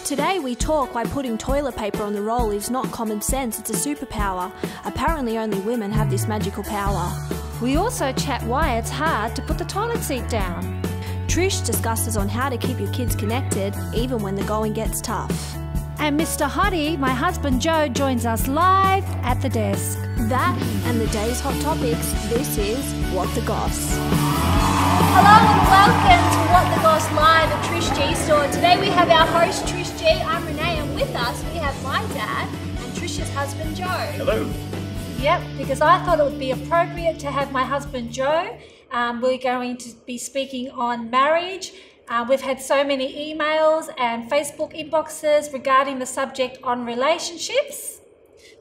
Today we talk why putting toilet paper on the roll is not common sense, it's a superpower. Apparently only women have this magical power. We also chat why it's hard to put the toilet seat down. Trish discusses on how to keep your kids connected even when the going gets tough. And Mr. Hottie, my husband Joe, joins us live at the desk. That and the day's hot topics, this is What the Goss. Hello and welcome to What the Goss live at Trish G store. Today we have our host Trish G, I'm Renee, and with us we have my dad and Trish's husband Joe. Hello. Yep, because I thought it would be appropriate to have my husband Joe. We're going to be speaking on marriage. We've had so many emails and Facebook inboxes regarding the subject on relationships.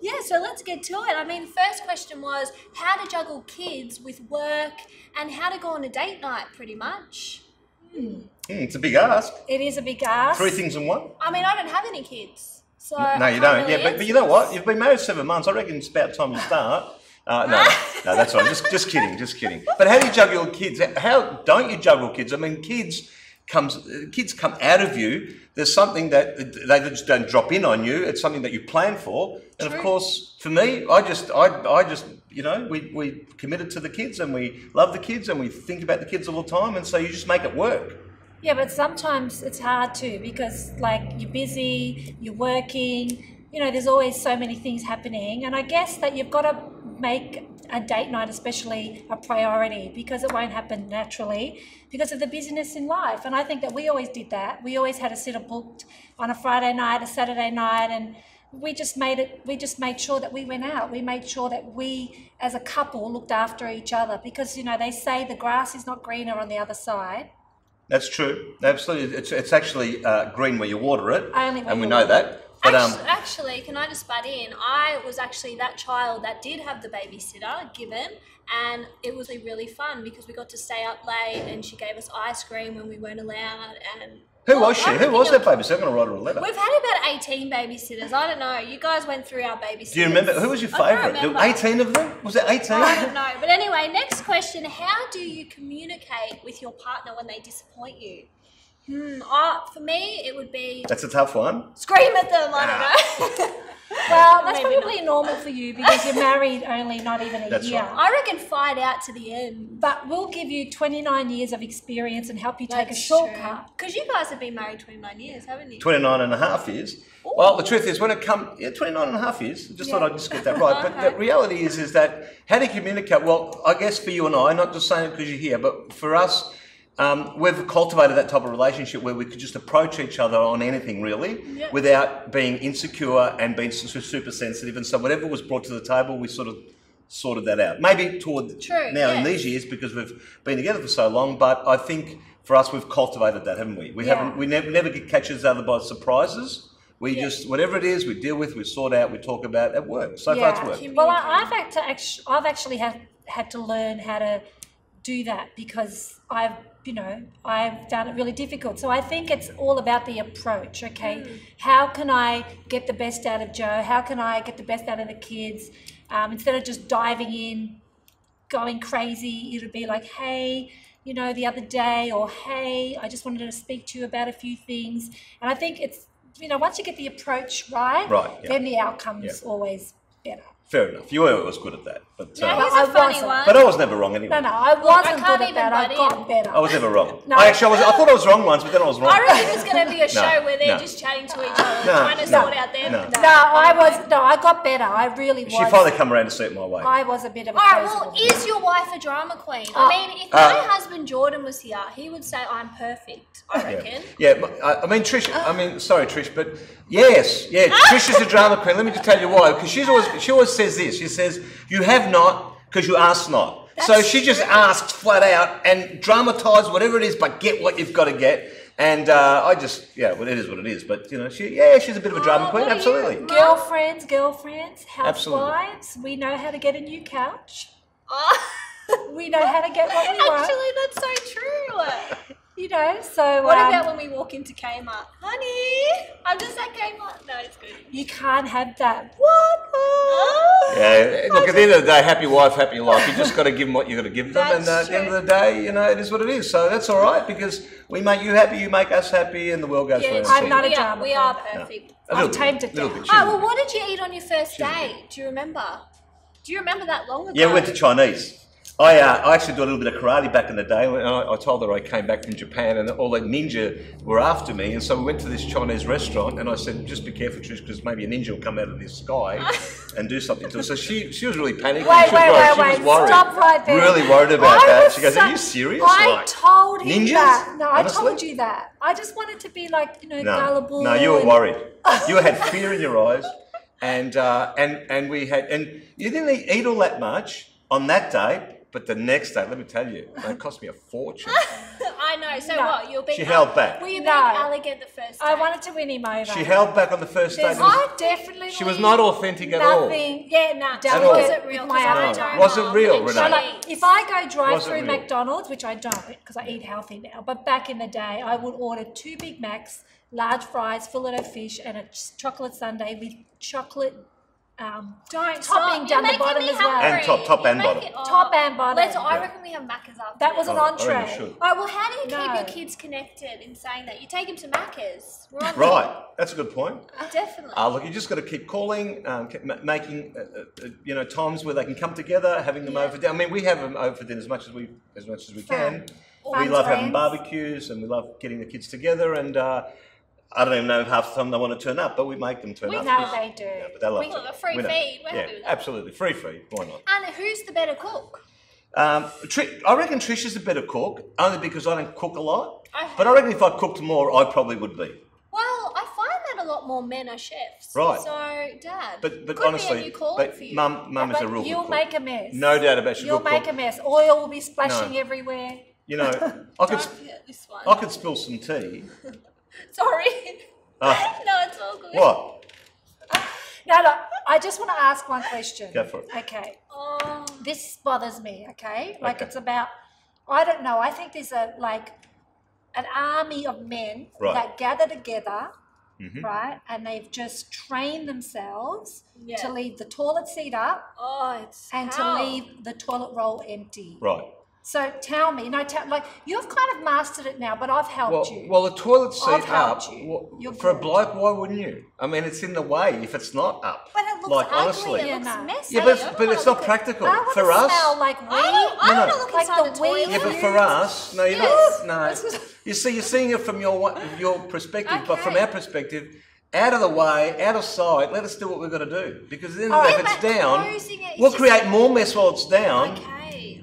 Yeah, so let's get to it. I mean, the first question was how to juggle kids with work and how to go on a date night, pretty much. It's a big ask. It is a big ask. 3 things in one. I mean, I don't have any kids, so No, you don't. really But you know what? You've been married 7 months. I reckon it's about time you start. No, that's all right. Just kidding. But how do you juggle your kids? How don't you juggle kids? I mean, kids come out of you. There's something that they just don't drop in on you. It's something that you plan for. And True. of course, for me, I just, you know, we committed to the kids and we love the kids and we think about the kids all the time. And so you just make it work. Yeah, but sometimes it's hard too because like you're busy, you're working, you know, there's always so many things happening. And I guess that you've got to make a date night especially a priority because it won't happen naturally because of the busyness in life. And I think that we always did that. We always had a sitter booked on a Friday night, a Saturday night, and we just made sure that we went out. We made sure that we as a couple looked after each other because, you know, they say the grass is not greener on the other side. That's true. Absolutely. It's actually green where you water it. And we know water that. But, actually, can I just butt in? I was actually that child that did have the babysitter given, and it was really fun because we got to stay up late and she gave us ice cream when we weren't allowed. And who was she? Who was that babysitter? I'm going to write her a letter. We've had about 18 babysitters. I don't know. You guys went through our babysitters. Do you remember? Who was your favourite? There were 18 of them? Was it 18? I don't know. But anyway, next question. How do you communicate with your partner when they disappoint you? For me, it would be... That's a tough one. Scream at them, I don't know. Well, that's Maybe probably normal for you because you're married only not even a year. Right. I reckon fight out to the end. But we'll give you 29 years of experience and help you take a That's shortcut. Because you guys have been married 29 years, haven't you? 29 and a half years. Ooh. Well, the truth is, when it comes... Yeah, 29 and a half years. Just thought I'd just get that right. But the reality is that how do you communicate? Well, I guess for you and I, not just saying it because you're here, but for us... we've cultivated that type of relationship where we could just approach each other on anything really without being insecure and being super sensitive. And so whatever was brought to the table, we sort of sorted that out. Maybe toward in these years because we've been together for so long, but I think for us, we've cultivated that, haven't we? We never get catch each other by surprises. We just, whatever it is, we deal with, we sort out, we talk about at work. So far it's worked. Well, I've actually had to learn how to do that because I've found it really difficult. So I think it's all about the approach, okay? How can I get the best out of Joe? How can I get the best out of the kids? Instead of just diving in, going crazy, it'll be like, hey, you know, the other day, or hey, I just wanted to speak to you about a few things. And I think it's, you know, once you get the approach right, then the outcome's always better. Fair enough. You were always good at that. But, he's a funny one. But I was never wrong anyway. No, I wasn't good at that. I got better. I was never wrong. I thought I was wrong once, but then I was wrong. I reckon there's going to be a show where they're just chatting to each other, trying to sort out their... I got better. I really was. She finally come around to see it my way. I was a bit of a Alright, well, is your wife a drama queen? I mean, if my husband Jordan was here, he would say I'm perfect, I reckon. I mean, Trish, sorry, Trish, but yes, Trish is a drama queen. Let me just tell you why. Because she always says this. She says, you have not because you ask not. So she just asks flat out and dramatise whatever it is, but get what you've got to get. And I just, well, it is what it is. But, you know, she's a bit of a drama queen, absolutely. Girlfriends, housewives, we know how to get a new couch. We know how to get what we want. Actually, that's so true. You know, so... What about when we walk into Kmart? Honey, I'm just at Kmart. No, it's good. You can't have that. What? Yeah, look, at the end of the day, happy wife, happy life. You just got to give them what you got to give them, and That's at the end of the day, you know, it is what it is. So that's all right because we make you happy, you make us happy, and the world goes round. I'm not a drama We queen. are perfect. I've tamed it down. Oh, well, what did you eat on your first date? Do you remember? Do you remember that long ago? Yeah, we went to Chinese. I actually did a little bit of karate back in the day. And I told her I came back from Japan and all the ninja were after me. And so we went to this Chinese restaurant and I said, just be careful, Trish, because maybe a ninja will come out of the sky and do something to us. So she was really panicking. Wait. She was worried. Stop right there. Really worried about that. She goes, are you serious? I told him ninjas? that. No, Honestly? I told you that. I just wanted to be like, gullible. No, you were worried. You had fear in your eyes. And you didn't eat all that much on that day. But the next day, let me tell you, it cost me a fortune. I know. So what? You'll be. She held back. Were you being No. elegant the first day? I wanted to win him over. She held back on the first day. I definitely. She was not authentic at all. Nothing. Yeah, nah. Delicate Was it real? with my 'Cause I appetite. don't Was it know. real, And Renee? So, like, cheese. if I go drive Was it through real? McDonald's, which I don't because I eat healthy now, but back in the day, I would order 2 Big Macs, large fries, fillet of fish, and a chocolate sundae with chocolate Don't topping stop. down You're the bottom making me as well. hungry. And top and You're bottom. making- Top and bottom. I Yeah. reckon we have Macca's after That was this. an Oh, I reckon entree. you should. All right, well, how do you No. keep your kids connected in saying that? You take them to Macca's. We're on Right, that's a good point. Definitely. Look, you just got to keep calling, making times where they can come together, having them over. I mean, we have them over for dinner as much as we can. We Fun love having friends. barbecues and we love getting the kids together. And I don't even know if half the time they want to turn up, but we make them turn up. No, they do. Yeah, but they love We it. got a free We know. feed. We're Yeah, happy with that. absolutely free feed. Why not? And who's the better cook? I reckon Trish is a better cook, only because I don't cook a lot. I But I reckon if I cooked more, I probably would be. Well, I find that a lot more men are chefs. Right. So, Dad. But could honestly, be a new calling for you. Mum is a But real you'll good cook. make a mess. No doubt about it. She's a You'll good make cook. a mess. Oil will be splashing No. everywhere. You know, Don't forget this one. I could spill some tea. Sorry. Ah. No, it's all good. What? No, look, I just want to ask one question. Go for it. Okay. Oh, This bothers me, okay? Like Okay. it's about, I don't know, I think there's an army of men Right. that gather together, Mhm. right? And they've just trained themselves Yeah. to leave the toilet seat up it's and hell. to leave the toilet roll empty. Right. So tell me, like you've kind of mastered it now, but I've helped you. Well, the toilet I've seat up. helped you. You're For a good. bloke, why wouldn't you? I mean, it's in the way if it's not up. But it looks like ugly. honestly. It looks Yeah, no. messy. Yeah, I but don't it's wanna not look at- practical I want for to us. smell like weed. I don't want to look Like inside the the toilet. wee- Yeah, but for us, no, you're Yes. not. No, you see, you're seeing it from your perspective, but from Okay. our perspective, out of the way, out of sight. Let us do what we've got to do because at the end All of the day, right, if it's but down, closing it is we'll just- create more mess while it's down. Okay.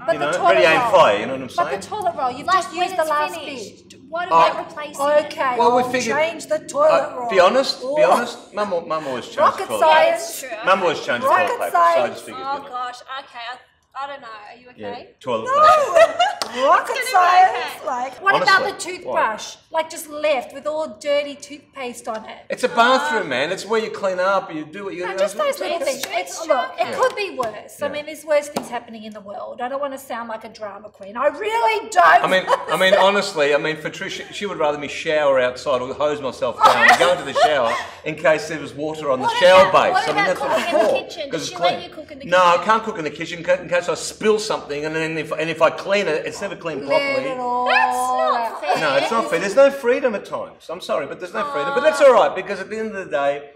But You the know, toilet ready, aim, roll. fire. You know what I'm But saying? the toilet roll, you've Like just when used the it's last finished, bit. what Oh, about replacing it? Okay, Well, we I'll figured- change the toilet roll. Be honest. Be Oh. honest. Mum always changed Rocket toilet science. Yeah, paper. it's true. Mum always changed Rocket toilet paper. So I science. just figured. Oh you know, gosh. Okay. I don't know. Are you yeah, okay? toilet paper. Rocket It's science. gonna be okay. Like, what about the Honestly, toothbrush? Like just left with all dirty toothpaste on it. It's a bathroom, man. It's where you clean up. You do what you. No, just those little It's things. true, It's, it's look, true. it could be worse. I Yeah. mean, there's worse things happening in the world. I don't want to sound like a drama queen. I really don't. I mean, honestly, for Trish, she would rather me shower outside or hose myself down and go into the shower in case there was water on the What shower about- base. what I mean, about that's what it's cooking in the for. kitchen? 'cause Does it's she let clean. you cook in the No, I kitchen? can't cook in the kitchen in case I spill something, and then if I clean it, it's never cleaned Let properly. it all That's not out. fair. No, it's not fair. There's no freedom at times. I'm sorry, but there's no freedom. But that's all right because at the end of the day,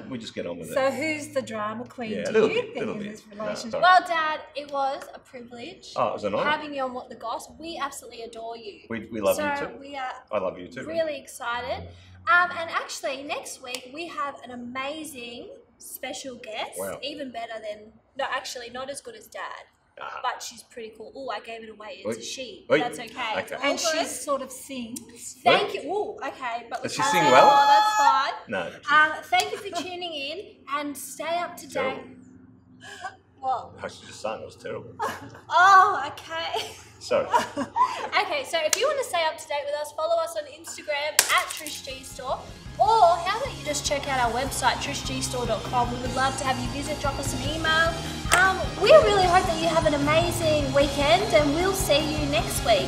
we just get on with it. So who's the drama queen? Yeah, a Do little you bit, think little in bit. this No, relationship? sorry. Well, Dad, it was a privilege Oh, it was an honour. having you on What the Goss. We absolutely adore you. We love so you too. we are I love you too. really excited. And actually, next week we have an amazing special guest. Wow. Even better than, no, actually, not as good as Dad. Ah. But she's pretty cool. Oh, I gave it away. It's Oi. a she. Oi. That's okay. Okay. All And good. she sort of sings. Thank you. Oh, okay. But Does she oh, sing well? that's fine. No. Thank you for tuning in and stay up to date. Terrible. What? I should just sang. It was terrible. Oh, okay. Sorry. Okay, so if you want to stay up to date with us, follow us on Instagram at Trish G Store. Or how about you just check out our website, trishgstore.com. We would love to have you visit, drop us an email. We really hope that you have an amazing weekend and we'll see you next week.